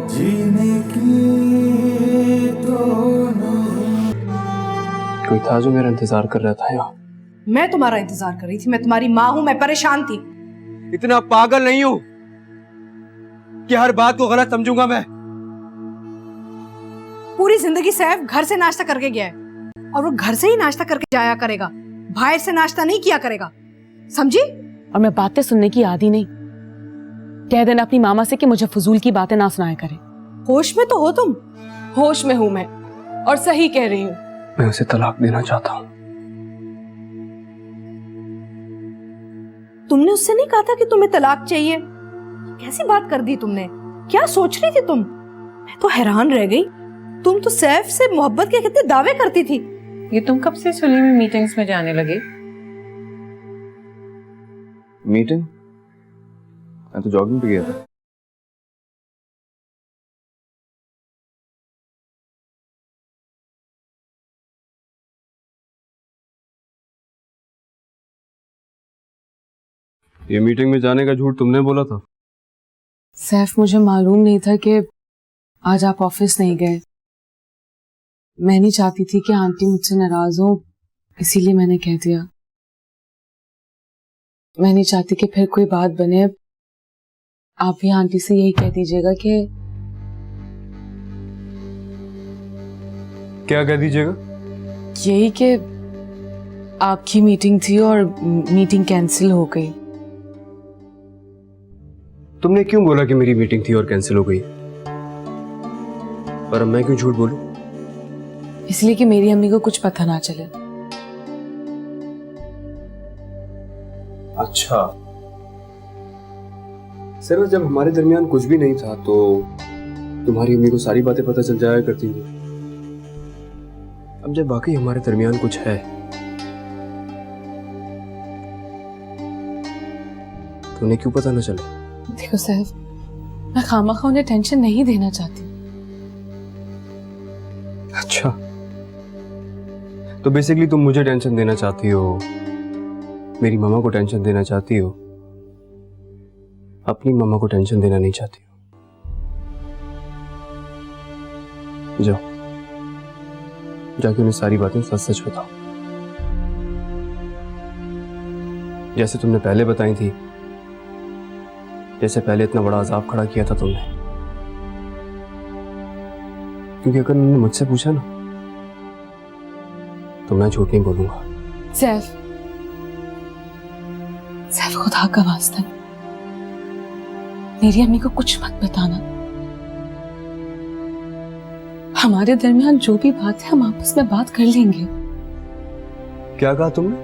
जीने की तो नहीं। कोई था जो मेरा इंतजार कर रहा था यहाँ? मैं तुम्हारा इंतजार कर रही थी। मैं तुम्हारी माँ हूँ, मैं परेशान थी। इतना पागल नहीं हूँ कि हर बात को गलत समझूंगा मैं। पूरी जिंदगी सैफ घर से नाश्ता करके गया है और वो घर से ही नाश्ता करके जाया करेगा, बाहर से नाश्ता नहीं किया करेगा, समझी? और मैं बातें सुनने की आदी नहीं। कह देना अपनी मामा से कि मुझे फजूल की बातें ना सुनाया करे। होश में तो हो तुम। होश में हूं मैं और सही कह रही हूँ। मैं उसे तलाक देना चाहता हूँ। तुमने उससे नहीं कहा था कि तुम्हें तलाक चाहिए? कैसी बात कर दी तुमने? क्या सोच रही थी तुम? मैं तो हैरान रह गई। तुम तो सैफ से मोहब्बत के कितने दावे करती थी। ये तुम कब से सुली में मीटिंग्स में जाने लगे? मीटिंग? मैं तो जॉगिंग पे गया था। ये मीटिंग में जाने का झूठ तुमने बोला था। सैफ, मुझे मालूम नहीं था कि आज आप ऑफिस नहीं गए। मैं नहीं चाहती थी कि आंटी मुझसे नाराज हो, इसीलिए मैंने कह दिया। मैं नहीं चाहती कि फिर कोई बात बने। आप भी आंटी से यही कह दीजिएगा कि क्या कह दीजिएगा? यही कि आपकी मीटिंग थी और मीटिंग कैंसिल हो गई। तुमने क्यों बोला कि मेरी मीटिंग थी और कैंसिल हो गई? पर अब मैं क्यों झूठ बोलूं? इसलिए कि मेरी अम्मी को कुछ पता ना चले। अच्छा, सर जब हमारे दरमियान कुछ भी नहीं था तो तुम्हारी अम्मी को सारी बातें पता चल जाया करती थी। अब जब वाकई हमारे दरमियान कुछ है तो उन्हें क्यों पता न चले? देखो सैफ, मैं खामखा उन्हें टेंशन नहीं देना चाहती। अच्छा, तो बेसिकली तुम मुझे टेंशन देना चाहती हो, मेरी मामा को टेंशन देना चाहती हो, अपनी मामा को टेंशन देना नहीं चाहती हो। जाओ, जाके उन्हें सारी बातें सच सच बताओ, जैसे तुमने पहले बताई थी, जैसे पहले इतना बड़ा अजाब खड़ा किया था तुमने। क्योंकि अगर उन्होंने मुझसे पूछा ना तो मैं झूठ नहीं बोलूंगा। सैफ, सैफ खुदा का वास्ता मेरी अम्मी को कुछ मत बताना। हमारे दरमियान जो भी बात है हम आपस में बात कर लेंगे। क्या कहा तुमने?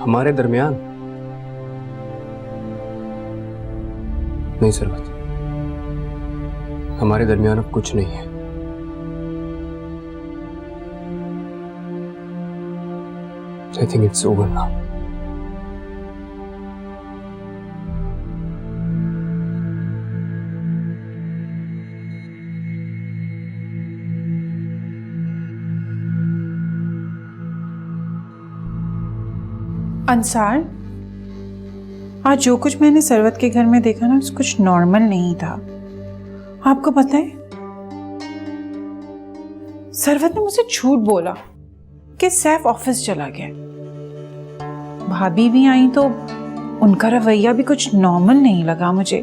हमारे दरमियान? नहीं सरवत, हमारे दरमियान अब कुछ नहीं है। I think it's over now. Ansar, आज जो कुछ मैंने सरवत के घर में देखा ना, कुछ नॉर्मल नहीं था। आपको पता है, सरवत ने मुझसे झूठ बोला कि सैफ ऑफिस चला गया। भाभी भी आई तो उनका रवैया भी कुछ नॉर्मल नहीं लगा मुझे।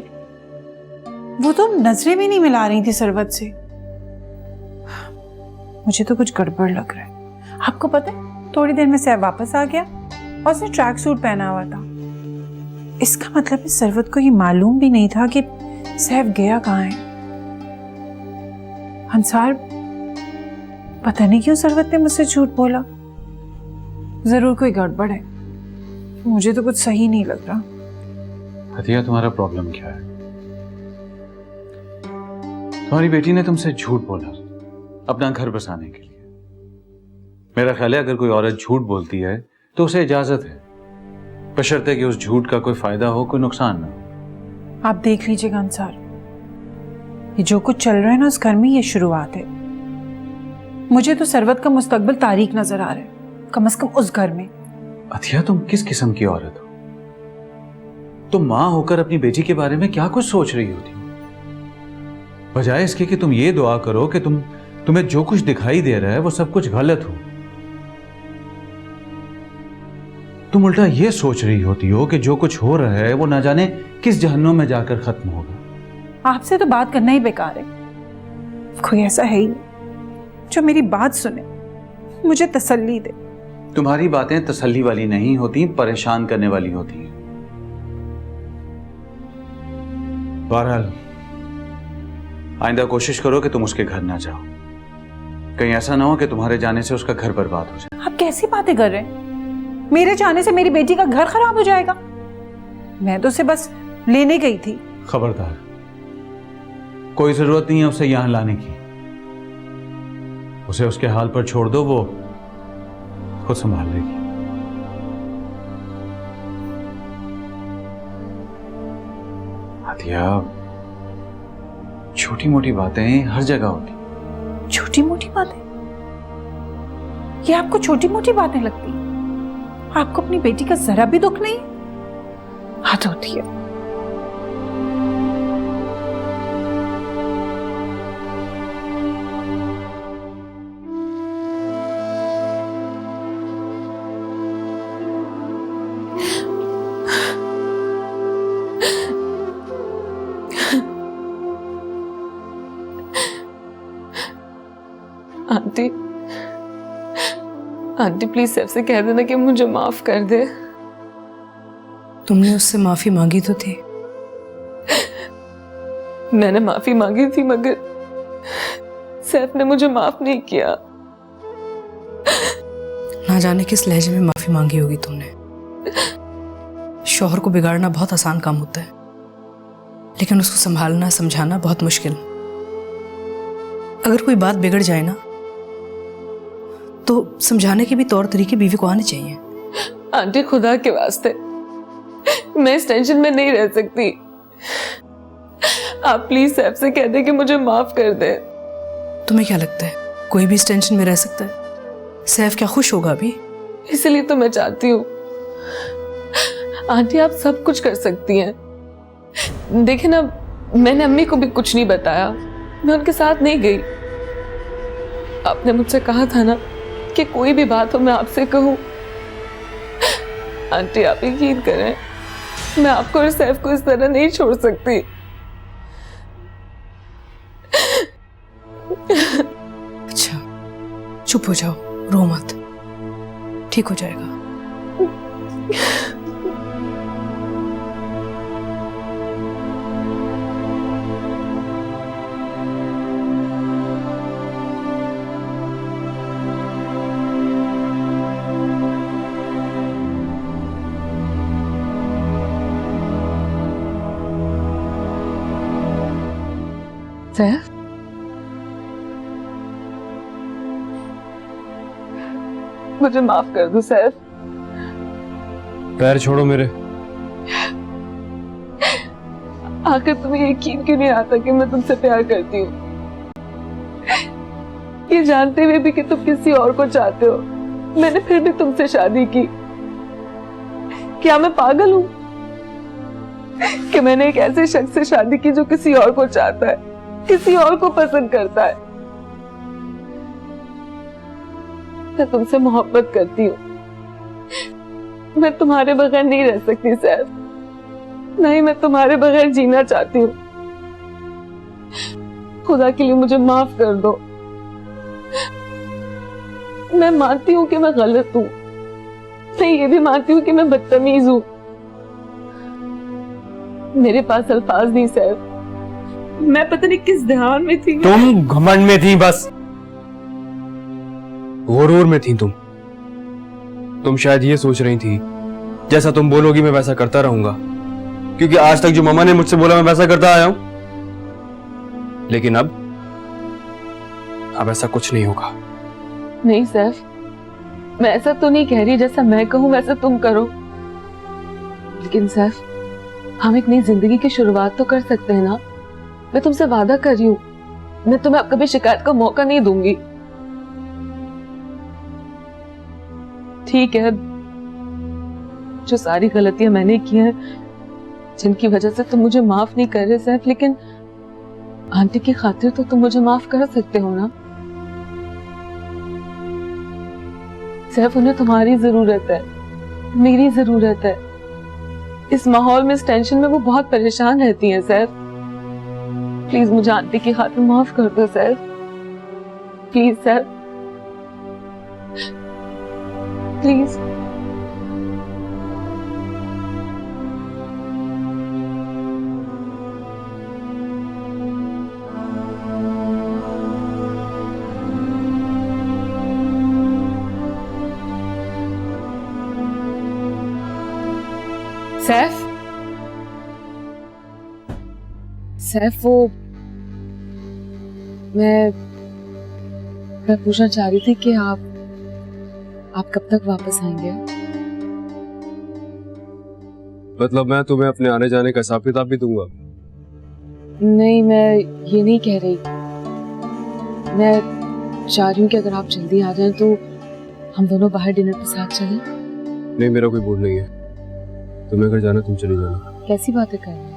वो तो नजरें भी नहीं मिला रही थी सरवत से। मुझे तो कुछ गड़बड़ लग रहा है। आपको पता है, थोड़ी देर में सैफ वापस आ गया और उसने ट्रैक सूट पहना हुआ था। इसका मतलब है सरवत को ये मालूम भी नहीं था कि सैफ गया कहाँ है। अंसार, पता नहीं क्यों सरवत ने मुझसे झूठ बोला। जरूर कोई गड़बड़ है। मुझे तो कुछ सही नहीं लग रहा। हथिया, तुम्हारा प्रॉब्लम क्या है? तुम्हारी बेटी ने तुमसे झूठ बोला अपना घर बसाने के लिए। मेरा ख्याल है अगर कोई औरत झूठ बोलती है तो उसे इजाजत है, बशर्ते कि उस झूठ का कोई फायदा हो, कोई नुकसान ना हो। आप देख लीजिएगा अंसार, ये जो कुछ चल रहा है ना, उस घर में ये शुरुआत है। मुझे तो सरवत का मुस्तकबिल तारीक नजर आ रहा है, कम से कम उस घर में। अथिया, तुम किस किस्म की औरत हो? तुम मां होकर अपनी बेटी के बारे में क्या कुछ सोच रही होती, बजाय इसके कि तुम ये दुआ करो कि तुम्हें जो कुछ दिखाई दे रहा है वो सब कुछ गलत हो। तुम उल्टा ये सोच रही होती हो कि जो कुछ हो रहा है वो ना जाने किस जहन्नुम में जाकर खत्म होगा। आपसे तो बात करना ही बेकार है। कोई ऐसा है ही नहीं जो मेरी बात सुने, मुझे तसल्ली दे। तुम्हारी बातें तसल्ली वाली नहीं होती, परेशान करने वाली होती हैं। बहरहाल आइंदा कोशिश करो कि तुम उसके घर ना जाओ, कहीं ऐसा ना हो कि तुम्हारे जाने से उसका घर बर्बाद हो जाए। आप कैसी बातें कर रहे हैं? मेरे जाने से मेरी बेटी का घर खराब हो जाएगा? मैं तो उसे बस लेने गई थी। खबरदार, कोई जरूरत नहीं है उसे यहां लाने की। उसे उसके हाल पर छोड़ दो, वो खुद संभाल लेगी। आदिया, छोटी मोटी बातें हर जगह होती। छोटी मोटी बातें? ये आपको छोटी मोटी बातें लगती? आपको अपनी बेटी का जरा भी दुख नहीं? हद होती है। आंटी, आंटी प्लीज सैफ से कह देना कि मुझे माफ कर दे। तुमने उससे माफी मांगी तो थी। मैंने माफी मांगी थी मगर सैफ ने मुझे माफ नहीं किया। ना जाने किस लहजे में माफी मांगी होगी तुमने। शौहर को बिगाड़ना बहुत आसान काम होता है, लेकिन उसको संभालना समझाना बहुत मुश्किल। अगर कोई बात बिगड़ जाए ना तो समझाने के भी तौर तरीके बीवी को आने चाहिए। आंटी खुदा के वास्ते मैं इस टेंशन में नहीं रह सकती। आप प्लीज सैफ से कह दे कि मुझे माफ कर दे। तुम्हें क्या लगता है कोई भी इस टेंशन में रह सकता है? सैफ क्या खुश होगा अभी? इसलिए तो मैं चाहती हूँ। आंटी आप सब कुछ कर सकती हैं। देखिए ना, मैंने अम्मी को भी कुछ नहीं बताया, मैं उनके साथ नहीं गई। आपने मुझसे कहा था ना कि कोई भी बात हो मैं आपसे कहूँ। आंटी आप यकीन करें, मैं आपको और सैफ को इस तरह नहीं छोड़ सकती। अच्छा चुप हो जाओ, रो मत, ठीक हो जाएगा। सैफ, मुझे माफ कर दो सैफ। पैर छोड़ो मेरे। आखिर तुम्हें यकीन क्यों नहीं आता कि मैं तुमसे प्यार करती हूँ? ये जानते हुए भी कि तुम किसी और को चाहते हो, मैंने फिर भी तुमसे शादी की। क्या मैं पागल हूँ कि मैंने एक ऐसे शख्स से शादी की जो किसी और को चाहता है, किसी और को पसंद करता है? मैं तुमसे मोहब्बत करती हूँ। मैं तुम्हारे बगैर नहीं रह सकती सैफ, नहीं मैं तुम्हारे बगैर जीना चाहती हूँ। खुदा के लिए मुझे माफ कर दो। मैं मानती हूँ कि मैं गलत हूँ, मैं ये भी मानती हूँ कि मैं बदतमीज हूँ। मेरे पास अल्फाज नहीं सैफ, मैं पता नहीं किस ध्यान में थी। तुम घमंड में थी, बस गुरूर में थी तुम शायद ये सोच रही थी जैसा तुम बोलोगी मैं वैसा करता रहूंगा, क्योंकि आज तक जो मामा ने मुझसे बोला मैं वैसा करता आया हूं। लेकिन अब ऐसा कुछ नहीं होगा। नहीं सैफ, मैं ऐसा तो नहीं कह रही जैसा मैं कहूं वैसा तुम करो। लेकिन सैफ, हम एक नई जिंदगी की शुरुआत तो कर सकते हैं ना? मैं तुमसे वादा कर रही हूँ, मैं तुम्हें अब कभी शिकायत का मौका नहीं दूंगी। ठीक है, जो सारी गलतियां मैंने की हैं जिनकी वजह से तुम मुझे माफ नहीं कर रहे सैफ, लेकिन आंटी की खातिर तो तुम मुझे माफ कर सकते हो ना। सैफ, उन्हें तुम्हारी जरूरत है, मेरी जरूरत है। इस माहौल में, इस टेंशन में वो बहुत परेशान रहती हैं सैफ। प्लीज मुझे आंटी की खातिर माफ कर दो सैफ, प्लीज सैफ, प्लीज। सैफ, सैफ, वो मैं पूछना चाह रही थी कि आप कब तक वापस आएंगे? मतलब मैं तुम्हें अपने आने जाने का हिसाब किताब भी दूंगा? नहीं, मैं ये नहीं कह रही। मैं चाह रही हूँ कि अगर आप जल्दी आ जाएं तो हम दोनों बाहर डिनर के साथ चलें। नहीं, मेरा कोई मूड नहीं है। तुम्हें अगर जाना तुम चली जाना। कैसी बातें कर रही हैं?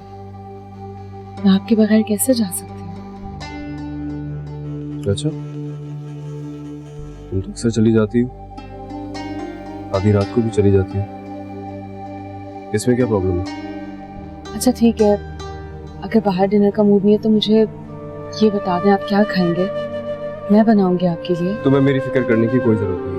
मैं आपके बगैर कैसे जा सकती हूँ? अच्छा, तुम तो अक्सर चली जाती हो, आधी रात को भी चली जाती हो, इसमें क्या प्रॉब्लम है? अच्छा ठीक है, अगर बाहर डिनर का मूड नहीं है तो मुझे ये बता दें आप क्या खाएंगे, मैं बनाऊंगी आपके लिए। तुम्हें मेरी फिक्र करने की कोई जरूरत नहीं है।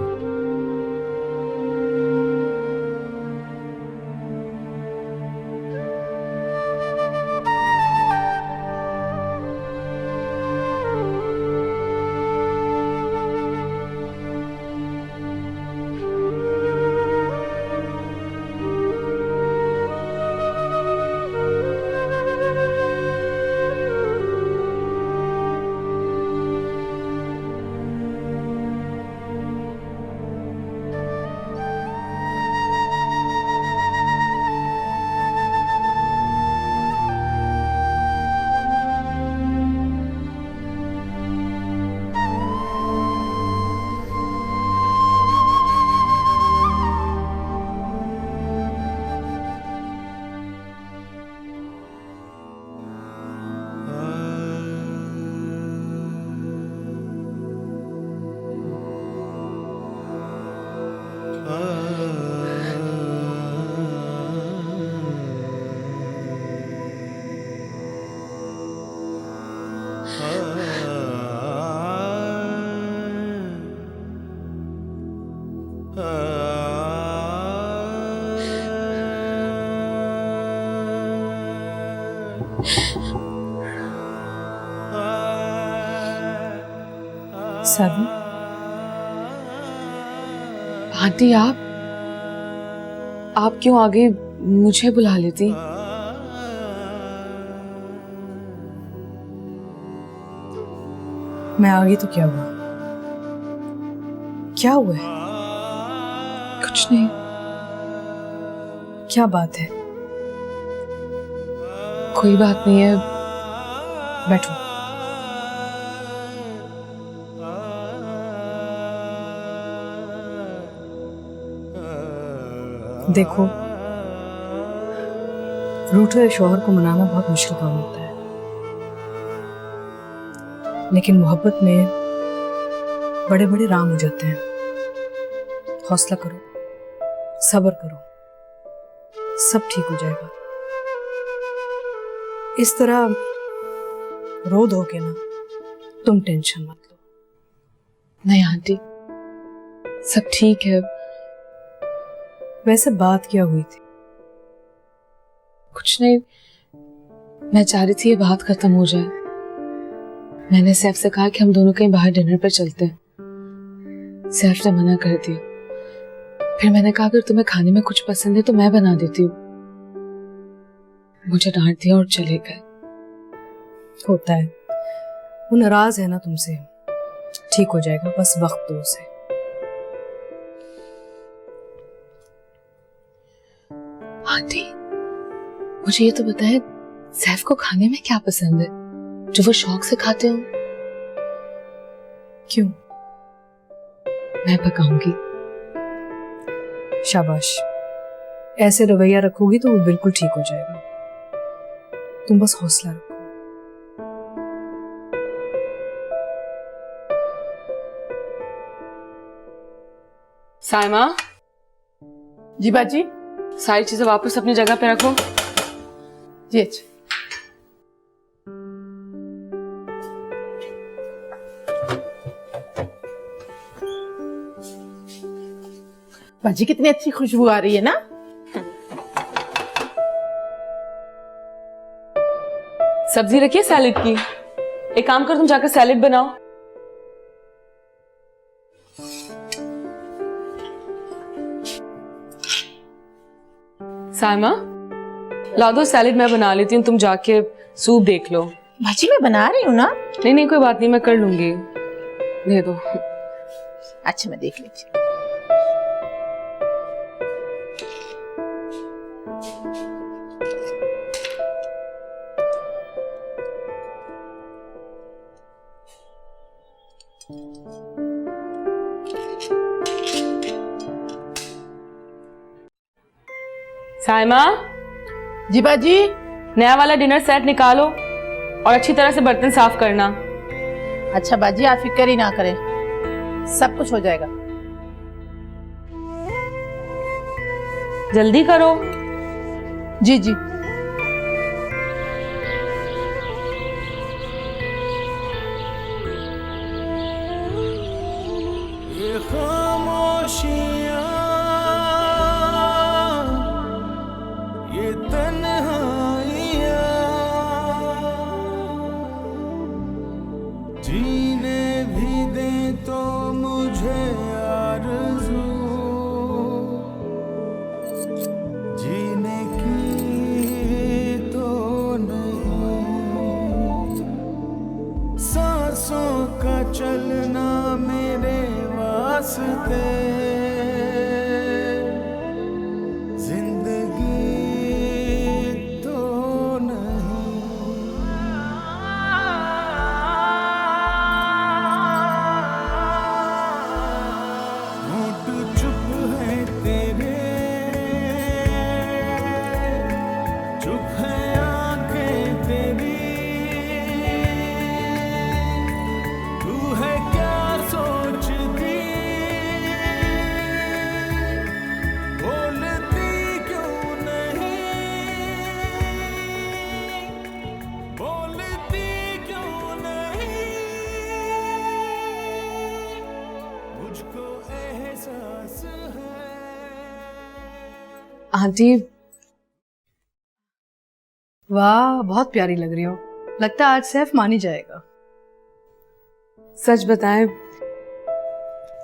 साबी, आंटी आप क्यों आगे मुझे बुला लेती? मैं आ गई तो क्या हुआ? क्या हुआ है? कुछ नहीं। क्या बात है? कोई बात नहीं है, बैठो। देखो, रूठे हुए शौहर को मनाना बहुत मुश्किल काम होता है, लेकिन मोहब्बत में बड़े बड़े राम हो जाते हैं। हौसला करो, सब्र करो, सब ठीक हो जाएगा। इस तरह रो दोगे ना, तुम टेंशन मत लो। नहीं आंटी, सब ठीक है। वैसे बात क्या हुई थी? कुछ नहीं, मैं चाह रही थी ये बात खत्म हो जाए। मैंने सैफ से कहा कि हम दोनों कहीं बाहर डिनर पर चलते हैं। सैफ ने मना कर दिया। फिर मैंने कहा अगर तुम्हें खाने में कुछ पसंद है तो मैं बना देती हूँ। मुझे डांट दिया और चले गए। होता है, वो नाराज है ना तुमसे। ठीक हो जाएगा, बस वक्त दो उसे। आंटी, मुझे ये तो बताएं, सैफ को खाने में क्या पसंद है जो वो शौक से खाते हो? क्यों? मैं पकाऊंगी। शाबाश, ऐसे रवैया रखोगी तो वो बिल्कुल ठीक हो जाएगा। तुम बस हौसला रखो। साइमा, जी बाजी। सारी चीजें वापस अपनी जगह पे रखो। जी अच्छा। बाजी कितनी अच्छी खुशबू आ रही है ना। सब्जी रखी है सैलेड की। एक काम कर, तुम जाकर सैलेड बनाओ। साइमा, ला दो सैलेड, मैं बना लेती हूँ, तुम जाके सूप देख लो। बाजी मैं बना रही हूँ ना। नहीं नहीं, कोई बात नहीं, मैं कर लूंगी, दे दो। अच्छा मैं देख लेती हूँ। साइमा, जी बाजी। नया वाला डिनर सेट निकालो और अच्छी तरह से बर्तन साफ करना। अच्छा बाजी, आप फिक्र ही ना करें, सब कुछ हो जाएगा। जल्दी करो। जी जी। ये खामोशियाँ, ये तन्हाइयाँ, जीने भी दे तो मुझे आरज़ू, जीने की तो नहीं, सांसों का चलना मेरे वास्ते, जिंदगी तो नहीं। होंठ चुप है तेरे, चुप है आंखें तेरी, तू है क्या सोचती, बोलती क्यों नहीं, बोलती क्यों नहीं, मुझको एहसास है। आंटी, वाह, बहुत प्यारी लग रही हो। लगता है आज सैफ मान ही जाएगा। सच बताएं,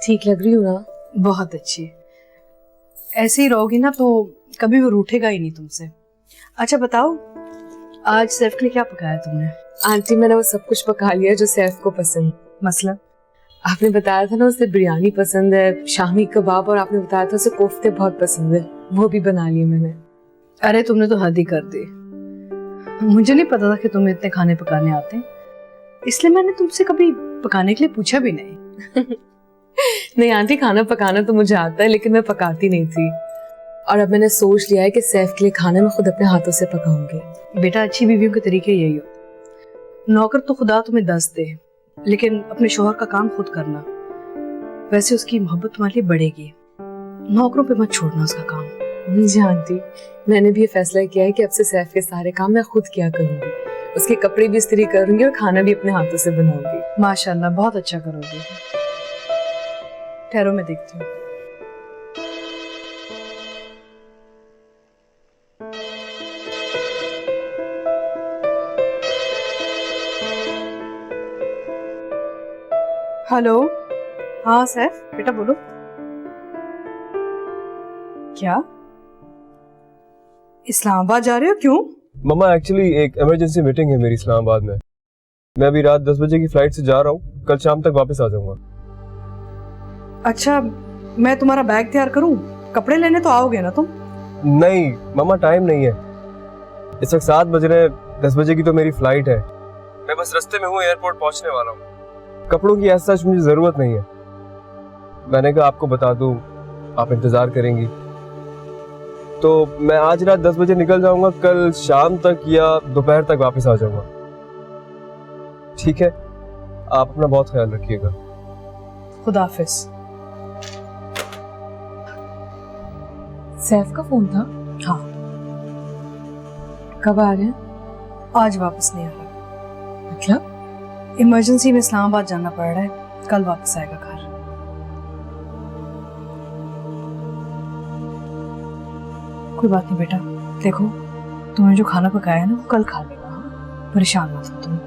ठीक लग रही हूँ ना? बहुत अच्छी। ऐसे ही रहोगी ना तो कभी वो रूठेगा ही नहीं तुमसे। अच्छा बताओ, आज सैफ के लिए क्या पकाया तुमने? आंटी, मैंने वो सब कुछ पका लिया जो सैफ को पसंद। मतलब? आपने बताया था ना उसे बिरयानी पसंद है, शामी कबाब, और आपने बताया था उसे कोफ्ते बहुत पसंद है, वो भी बना लिए मैंने। अरे तुमने तो हद ही कर दी। मुझे नहीं पता था कि तुम्हें इतने खाने पकाने आते हैं, इसलिए मैंने तुमसे कभी पकाने के लिए पूछा भी नहीं। नहीं आंटी, खाना पकाना तो मुझे आता है, लेकिन मैं पकाती नहीं थी, और अब मैंने सोच लिया है कि सैफ के लिए खाना मैं खुद अपने हाथों से पकाऊंगी। बेटा, अच्छी बीवियों के तरीके यही हो। नौकर तो खुदा तुम्हें 10 दे, लेकिन अपने शौहर का काम खुद करना, वैसे उसकी मोहब्बत तुम्हारे लिए बढ़ेगी। नौकरों पे मत छोड़ना उसका काम। जी आंटी, मैंने भी ये फैसला किया है कि अब से सैफ के सारे काम मैं खुद किया करूंगी, उसके कपड़े भी इस्त्री करूंगी और खाना भी अपने हाथों से बनाऊंगी। माशाल्लाह, बहुत अच्छा करोगे। ठहरो, मैं देखती हूँ। हेलो, हाँ सैफ बेटा बोलो। क्या इस्लामाबाद जा रहे हो? क्यों? मम्मा एक्चुअली एक इमरजेंसी मीटिंग है मेरी इस्लामाबाद में। मैं अभी रात 10 बजे की फ्लाइट से जा रहा हूँ, कल शाम तक वापस आ जाऊंगा। अच्छा, मैं तुम्हारा बैग तैयार करूं? कपड़े लेने तो आओगे ना तुम? नहीं मम्मा, टाइम नहीं है, इस वक्त 7 बज रहे हैं, 10 बजे की तो मेरी फ्लाइट है। मैं बस रास्ते में हूँ, एयरपोर्ट पहुंचने वाला हूँ। कपड़ों की ऐसा मुझे जरूरत नहीं है। मैंने कहा आपको बता दूं, आप इंतजार करेंगी। तो मैं आज रात 10 बजे निकल जाऊंगा, कल शाम तक या दोपहर तक वापस आ जाऊंगा। ठीक है, आप अपना बहुत ख्याल रखिएगा। खुदा हाफिज। सैफ का फोन था? हाँ, कब आ रहे हैं? आज वापस नहीं आ रहा। मतलब? इमरजेंसी में इस्लामाबाद जाना पड़ रहा है, कल वापस आएगा घर। कोई बात नहीं बेटा, देखो तुमने जो खाना पकाया है ना वो कल खा लेना, हाँ? परेशान मत हो तुम।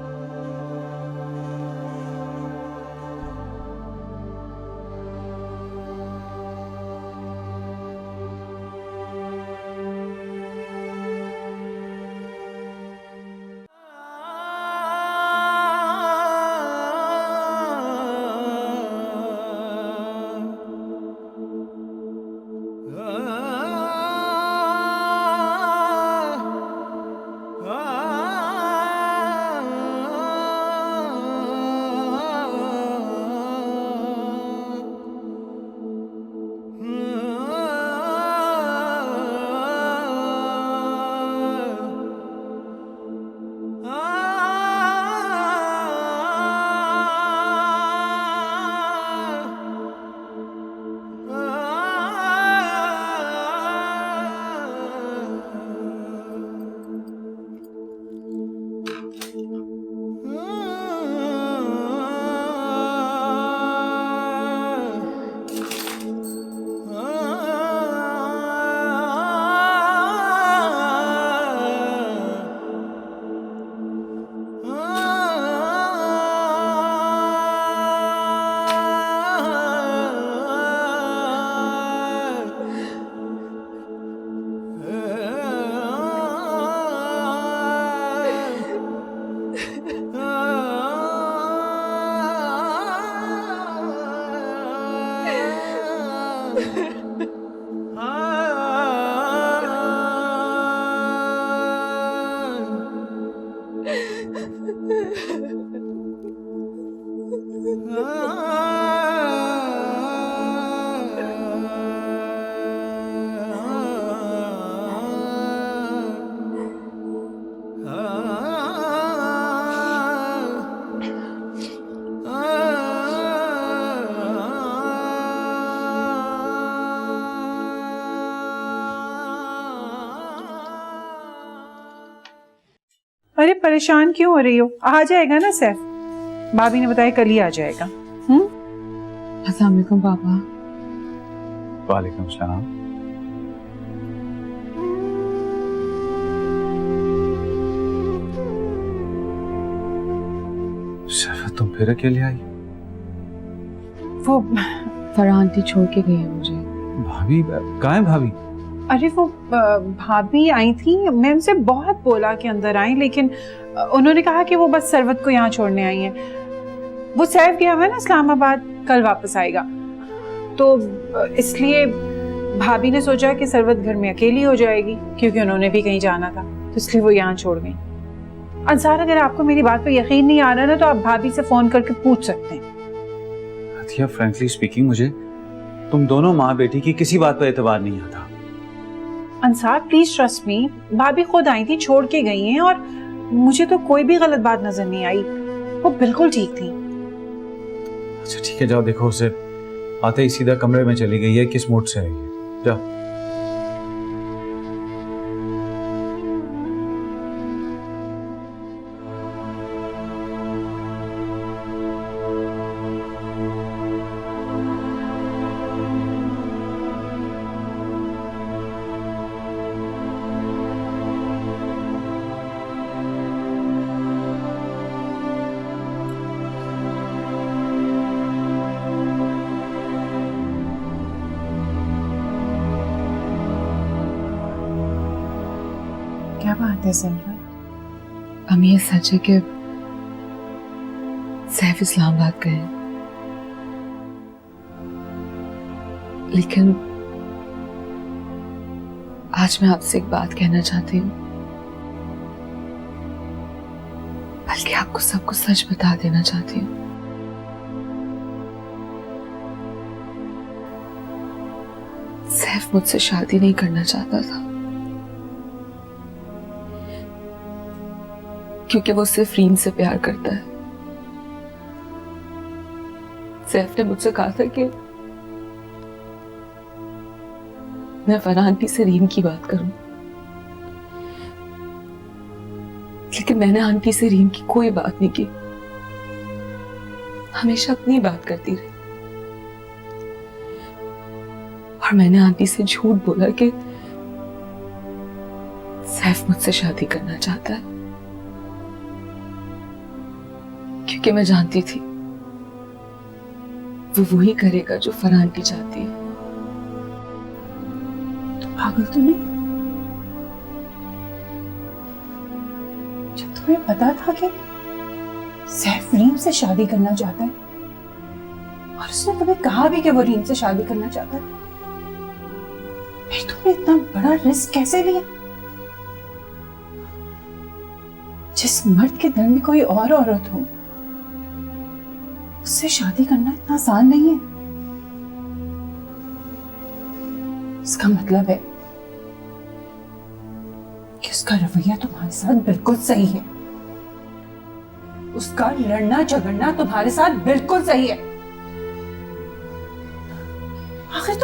अरे परेशान क्यों हो रही हो? आ जाएगा ना सैफ, भाभी ने बताया कल ही आ जाएगा। अस्सलाम वालेकुम पापा। वालेकुम सलाम। सैफ, तुम फिर अकेले आई? वो फरहान आंटी छोड़ के गई है मुझे। भाभी कहाँ है भाभी? अरे वो भाभी आई थी, मैं उनसे बहुत बोला कि अंदर आए, लेकिन उन्होंने कहा कि वो बस सरवत को यहाँ छोड़ने आई हैं। वो सैफ गया हुआ है ना इस्लामाबाद, कल वापस आएगा, तो इसलिए भाभी ने सोचा कि सरवत घर में अकेली हो जाएगी, क्योंकि उन्होंने भी कहीं जाना था, तो इसलिए वो यहाँ छोड़ गई। अंसार, अगर आपको मेरी बात पर यकीन नहीं आ रहा ना, तो आप भाभी से फोन करके पूछ सकते हैं। अतिया, फ्रैंकली स्पीकिंग, मुझे तुम दोनों माँ बेटी की किसी बात पर एतबार नहीं आता। अंसार प्लीज ट्रस्ट मी, भाभी खुद आई थी, छोड़ के गई हैं, और मुझे तो कोई भी गलत बात नजर नहीं आई, वो बिल्कुल ठीक थी। अच्छा ठीक है, जाओ देखो उसे, आते ही सीधा कमरे में चली गई है, किस मूड से आई है, जाओ। क्या बात है सरवत? अम्मी, ये सच है कि सैफ इस्लामाबाद गए, लेकिन आज मैं आपसे एक बात कहना चाहती हूँ, बल्कि आपको सब कुछ सच बता देना चाहती हूँ। सैफ सैफ मुझसे शादी नहीं करना चाहता था, क्योंकि वो सिर्फ रीम से प्यार करता है। सैफ ने मुझसे कहा था कि मैं फरहान भी से रीम की बात करूं, लेकिन मैंने आंटी से रीम की कोई बात नहीं की, हमेशा अपनी बात करती रही। और मैंने आंटी से झूठ बोला कि सैफ मुझसे शादी करना चाहता है, क्योंकि मैं जानती थी वो वही करेगा जो फरहान की चाहती है। पागल तो नहीं? जब तुम्हें पता था कि सैफ रीम से शादी करना चाहता है और उसने तुम्हें कहा भी कि वो रीम से शादी करना चाहता है, फिर तुमने इतना बड़ा रिस्क कैसे लिया? जिस मर्द के दिल में कोई और औरत हो, उससे शादी करना इतना आसान नहीं है। इसका मतलब है कि उसका रवैया तुम्हारे साथ बिल्कुल सही है, उसका लड़ना झगड़ना तुम्हारे साथ बिल्कुल सही है। आखिर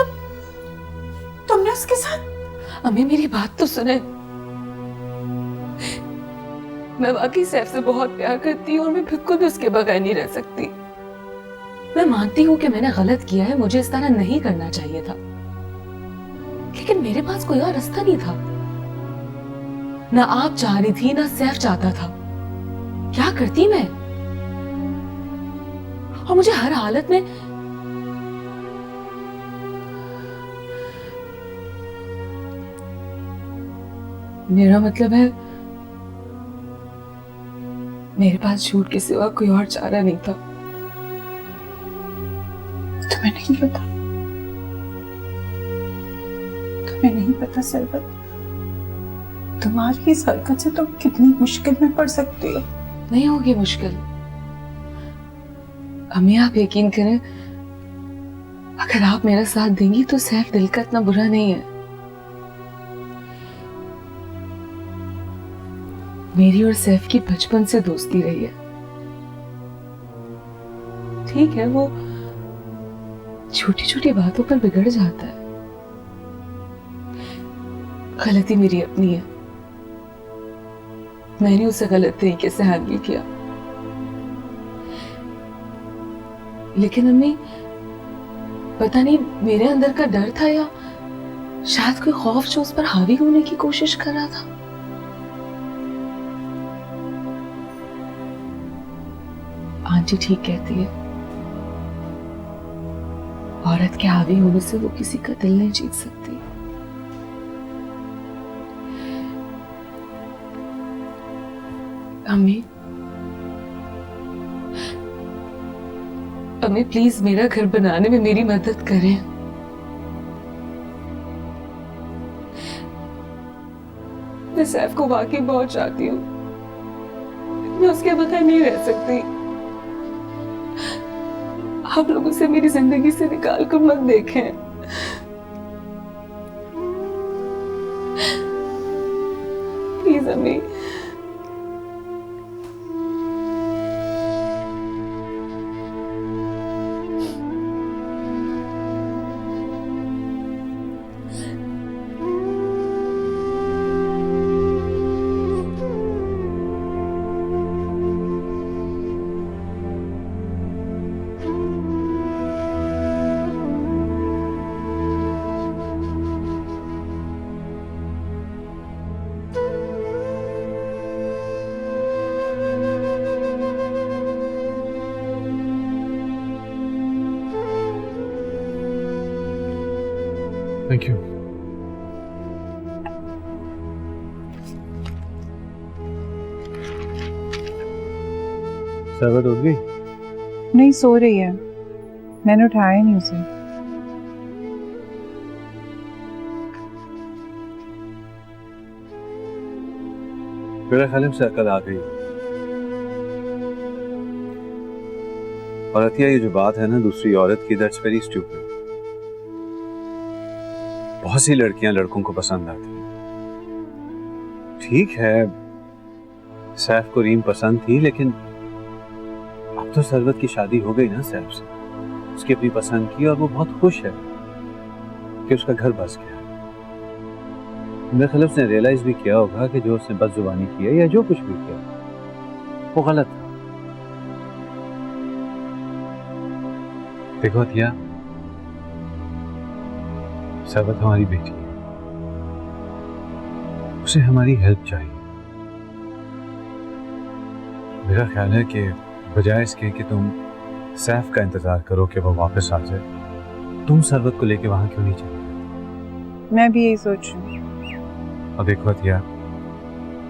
तुमने उसके साथ। अम्मी मेरी बात तो सुने, मैं वाकई सैफ से बहुत प्यार करती हूँ और मैं बिल्कुल भी उसके बगैर नहीं रह सकती। मैं मानती हूँ कि मैंने गलत किया है, मुझे इस तरह नहीं करना चाहिए था, लेकिन मेरे पास कोई और रास्ता नहीं था। ना आप चाह रही थी, ना सैफ चाहता था। क्या करती मैं? और मुझे हर हालत में मेरा मतलब है, मेरे पास झूठ के सिवा कोई और चारा नहीं था। तुम्हें नहीं पता, तुम्हें नहीं पता सरवत, तुम्हारी इस हरकत से तुम कितनी मुश्किल में पड़ सकती हो। नहीं होगी मुश्किल अम्मी, आप यकीन करें, अगर आप मेरा साथ देंगी तो सैफ दिल का इतना बुरा नहीं है। मेरी और सैफ की बचपन से दोस्ती रही है। ठीक है, वो छोटी छोटी बातों पर बिगड़ जाता है, गलती मेरी अपनी है, मैंने उसे गलत तरीके से हैंडल किया। लेकिन अम्मी, पता नहीं मेरे अंदर का डर था या शायद कोई खौफ जो उस पर हावी होने की कोशिश कर रहा था। आंटी ठीक कहती है, औरत के हावी होने से वो किसी का दिल नहीं जीत सकती। अम्मी, अम्मी प्लीज मेरा घर बनाने में मेरी मदद करें। मैं सैफ को वाकई बहुत चाहती हूँ, मैं उसके बगैर नहीं रह सकती। आप लोग उसे मेरी जिंदगी से निकाल कर मत देखें। प्लीज अम्मी। Thank you. सरवत उठ गई? नहीं, सो रही है, मैंने उठाया नहीं उसे। मेरा ख्याल से अकल आ गई। और अतिया, ये जो बात है ना दूसरी औरत की, दैट्स वेरी स्टूपिड, बहुत सी लड़कियां लड़कों को पसंद आती हैं। ठीक है, सैफ को रीम पसंद थी, लेकिन अब तो सरवत की शादी हो गई ना सैफ से। उसकी अपनी पसंद की और वो बहुत खुश है कि उसका घर बस गया। मेरे ख्याल उसने रियलाइज भी किया होगा कि जो उसने बदजुबानी की है या जो कुछ भी किया वो गलत है। देखो अतिया, सरवत हमारी बेटी है, उसे हमारी हेल्प चाहिए। मेरा ख्याल है कि बजाय इसके कि तुम सैफ का इंतजार करो कि वो वापस आ जाए, तुम सरवत को लेके वहां क्यों नहीं चले जाते? मैं भी यही सोच रही हूँ। और देखो अतिया,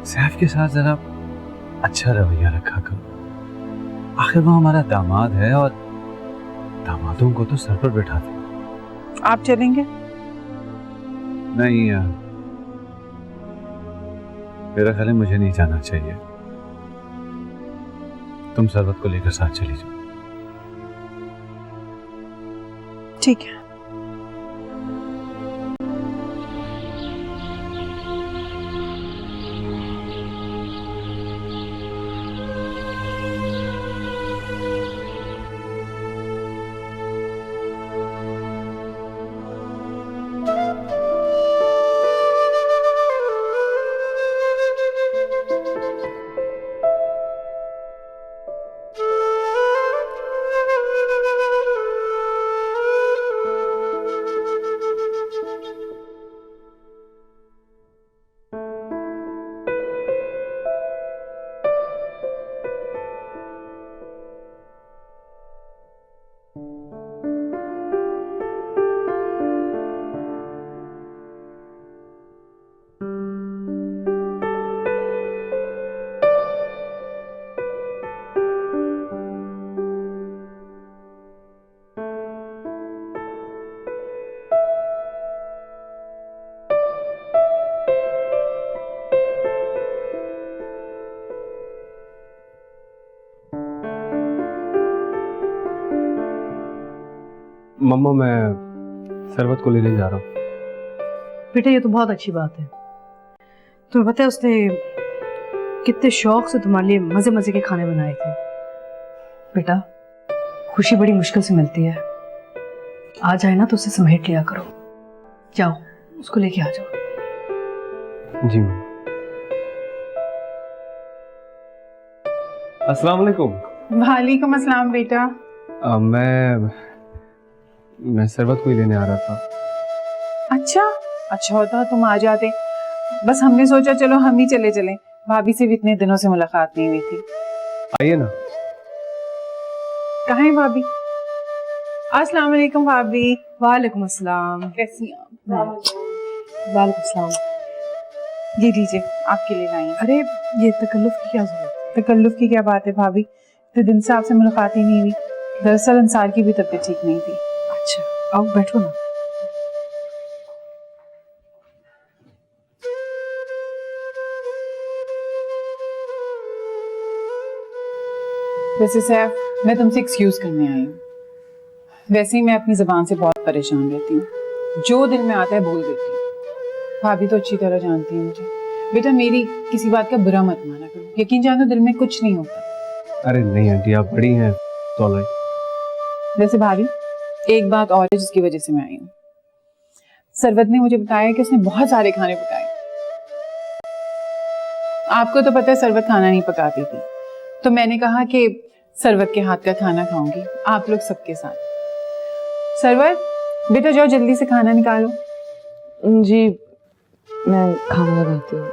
सैफ के साथ जरा अच्छा रवैया रखा करो। आखिर वो हमारा दामाद है और दामादों को तो सर पर बैठाते हैं। आप चलेंगे? नहीं यार, मेरा ख्याल है मुझे नहीं जाना चाहिए। तुम सरवत को लेकर साथ चली जाओ। ठीक है। मम्मा, मैं सरवत को लेने जा रहा हूँ। बेटा ये तो बहुत अच्छी बात है। तुम्हें पता है उसने कितने शौक से तुम्हारे लिए मजे मजे के खाने बनाए थे। बेटा खुशी बड़ी मुश्किल से मिलती है, आ जाए ना तो उसे समेट लिया करो। जाओ उसको लेके आ जाओ। जी मम्मा। अस्सलाम वालेकुम। वालेकुम अस्सलाम बेटा। मैं सरवत को ही लेने आ रहा था। अच्छा होता तुम आ जाते, बस हमने सोचा चलो हम ही चले चले। भाभी से भी इतने दिनों से मुलाकात नहीं हुई थी। आइए ना। कहाँ है भाभी? अस्सलाम वालेकुम भाभी। वालेकुम अस्सलाम। कैसी हैं आप? वालेकुम अस्सलाम। ये लीजिए आपके लिए लाई। अरे ये तकल्लुफ की क्या जरूरत है? तकल्लुफ की क्या बात है भाभी, तो दिन से आपसे मुलाकात ही नहीं हुई। दरअसल अंसार की भी तबीयत ठीक नहीं थी। अच्छा आओ बैठो ना। वैसे सैफ, मैं तुमसे एक्सक्यूज करने आई हूँ। वैसे ही मैं अपनी ज़बान से बहुत परेशान रहती हूँ, जो दिल में आता है बोल देती हूँ। भाभी तो अच्छी तरह जानती है मुझे। बेटा मेरी किसी बात का बुरा मत माना करो, यकीन जानो दिल में कुछ नहीं होता। अरे नहीं आंटी, आप बड़ी हैं तो ऑलराइट। वैसे भाभी एक बात और है जिसकी वजह से मैं आई हूँ। सरवत ने मुझे बताया कि उसने बहुत सारे खाने पकाए। आपको तो पता है सरवत खाना नहीं पकाती थी, तो मैंने कहा कि सरवत के हाथ का खाना खाऊंगी आप लोग सबके साथ। सरवत बेटा जाओ जल्दी से खाना निकालो। जी मैं खाना लगाती हूँ।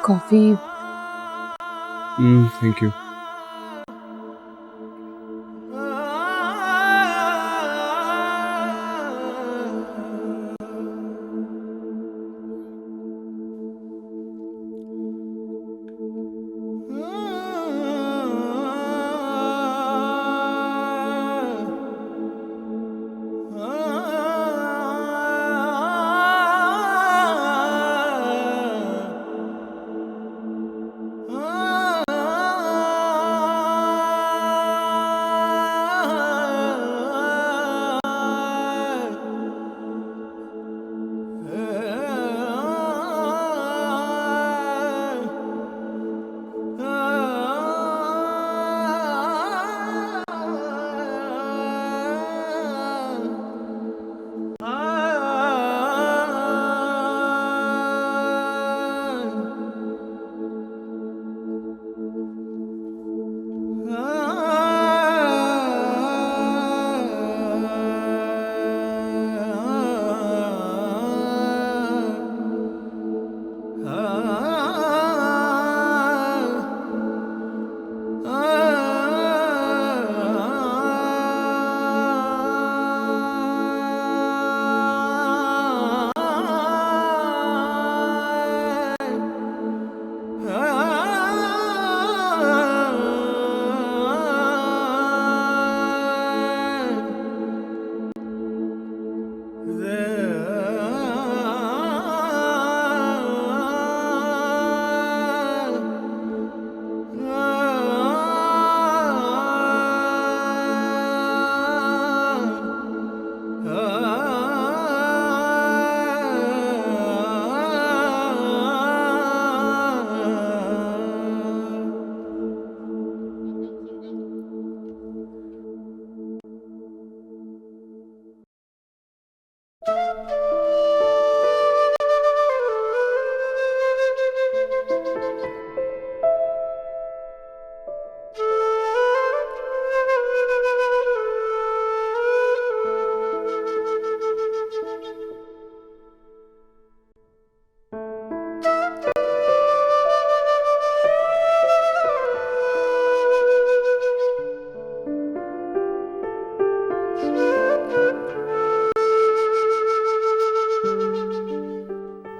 Coffee. Thank you.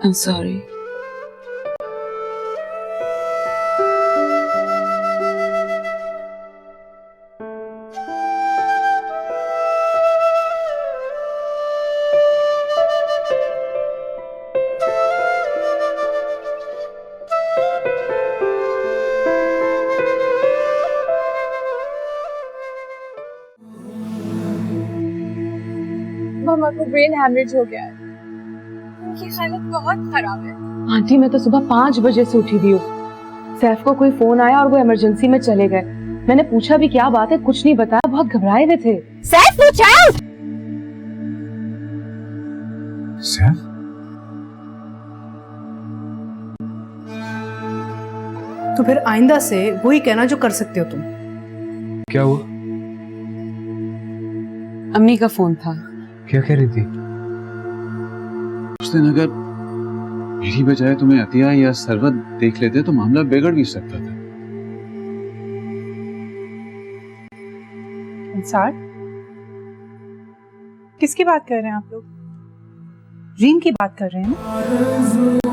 I'm sorry. मामा को ब्रेन हैमरेज हो गया है। उनकी हालत बहुत खराब है। आंटी मैं तो सुबह 5 बजे से उठी हुई हूँ। सैफ को कोई फोन आया और वो इमरजेंसी में चले गए। मैंने पूछा भी क्या बात है, कुछ नहीं बताया, बहुत घबराए हुए थे। सैफ वो चाइल्ड। सैफ? तो फिर आइंदा से वही कहना जो कर सकते हो तुम। क्या हुआ? अम्मी का फोन था। क्या कह रही थी? उस दिन अगर मेरी बजाय तुम्हें अतिया या सरवत देख लेते तो मामला बिगड़ भी सकता था। इंसार, किसकी बात कर रहे हैं आप लोग? रीम की बात कर रहे हैं ना?